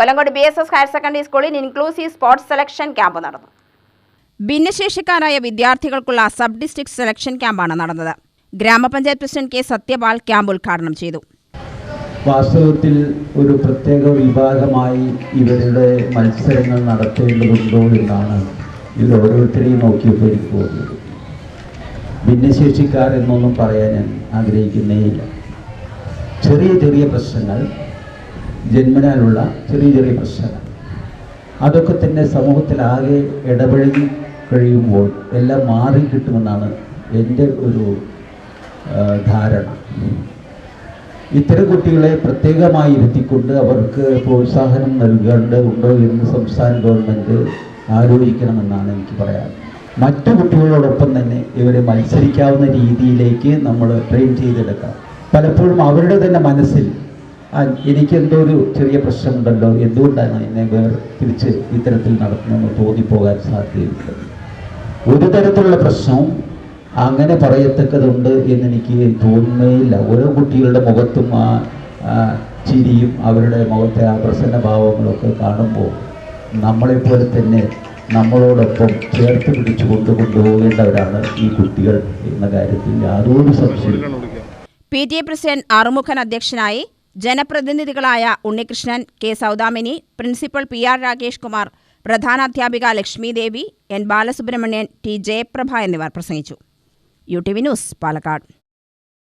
Kollengode BSS higher secondary സ്കൂളിൽ inclusive sports selection camp നടന്നു. ഭിന്നശേഷിക്കാരായ വിദ്യാർത്ഥികൾക്കുള്ള സബ് ഡിസ്ട്രിക്ട് സെലക്ഷൻ ക്യാമ്പാണ് നടന്നത്. ഗ്രാമപഞ്ചായത്ത് പ്രസിഡന്റ് K. സത്യപാൽ ക്യാമ്പ് ഉദ്ഘാടനം ചെയ്തു. വാസ്തവത്തിൽ ഒരു പ്രത്യേക വിഭാഗമായി ഇവരുടെ മത്സരങ്ങൾ നടത്തേണ്ടതുണ്ടോ എന്നാണ് ഇത് ഓരോരുത്തരെയും നോക്കിയപ്പോൾ എനിക്ക് തോന്നിയത്. ഭിന്നശേഷിക്കാർ എന്നൊന്നും പറയാൻ ഞാൻ ആഗ്രഹിക്കുന്നേയില്ല. ചെറിയ ചെറിയ പ്രശ്നങ്ങൾ, ജന്മനാലുള്ള ചെറിയ പ്രശ്നങ്ങൾ, അതൊക്കെ തന്നെ സമൂഹത്തിലാകെ ഇടപഴകി കഴിയുമ്പോൾ എല്ലാം മാറി കിട്ടുമെന്നാണ് എൻ്റെ ഒരു ധാരണ. ഇത്തരം കുട്ടികളെ പ്രത്യേകമായി ഇരുത്തിക്കൊണ്ട് അവർക്ക് പ്രോത്സാഹനം നൽകേണ്ടതുണ്ടോ എന്ന് സംസ്ഥാന ഗവൺമെൻറ് ആലോചിക്കണമെന്നാണ് എനിക്ക് പറയാൻ. മറ്റു കുട്ടികളോടൊപ്പം തന്നെ ഇവരെ മത്സരിക്കാവുന്ന രീതിയിലേക്ക് നമ്മൾ ട്രെയിൻ ചെയ്തെടുക്കാം. പലപ്പോഴും അവരുടെ തന്നെ മനസ്സിൽ എനിക്കെന്തോ ഒരു ചെറിയ പ്രശ്നമുണ്ടല്ലോ, എന്തുകൊണ്ടാണ് എന്നെ തിരിച്ച് ഇത്തരത്തിൽ നടത്തുന്നതെന്ന് തോന്നിപ്പോകാൻ സാധ്യതയുണ്ട്. ഒരു തരത്തിലുള്ള പ്രശ്നവും അങ്ങനെ പറയത്തക്കതുണ്ട് എന്നെനിക്ക് തോന്നുന്നേയില്ല. ഓരോ കുട്ടികളുടെ മുഖത്തും ആ ചിരിയും അവരുടെ മുഖത്തെ ആ പ്രസന്നഭാവങ്ങളൊക്കെ കാണുമ്പോൾ നമ്മളെപ്പോലെ തന്നെ നമ്മളോടൊപ്പം ചേർത്ത് പിടിച്ചു കൊണ്ടുപോകേണ്ടവരാണ് ഈ കുട്ടികൾ എന്ന കാര്യത്തിൽ യാതൊരു സംശയവും. PTA പ്രസിഡന്റ് ആറുമുഖൻ അധ്യക്ഷനായി. ജനപ്രതിനിധികളായ Unnikrishnan, K. Saudamini, principal PR Rakesh Kumar, പ്രധാനാധ്യാപിക ലക്ഷ്മി ദേവി, N. ബാലസുബ്രഹ്മണ്യൻ, T. ജയപ്രഭ എന്നിവർ പ്രസംഗിച്ചു. UTV news, Palakkad.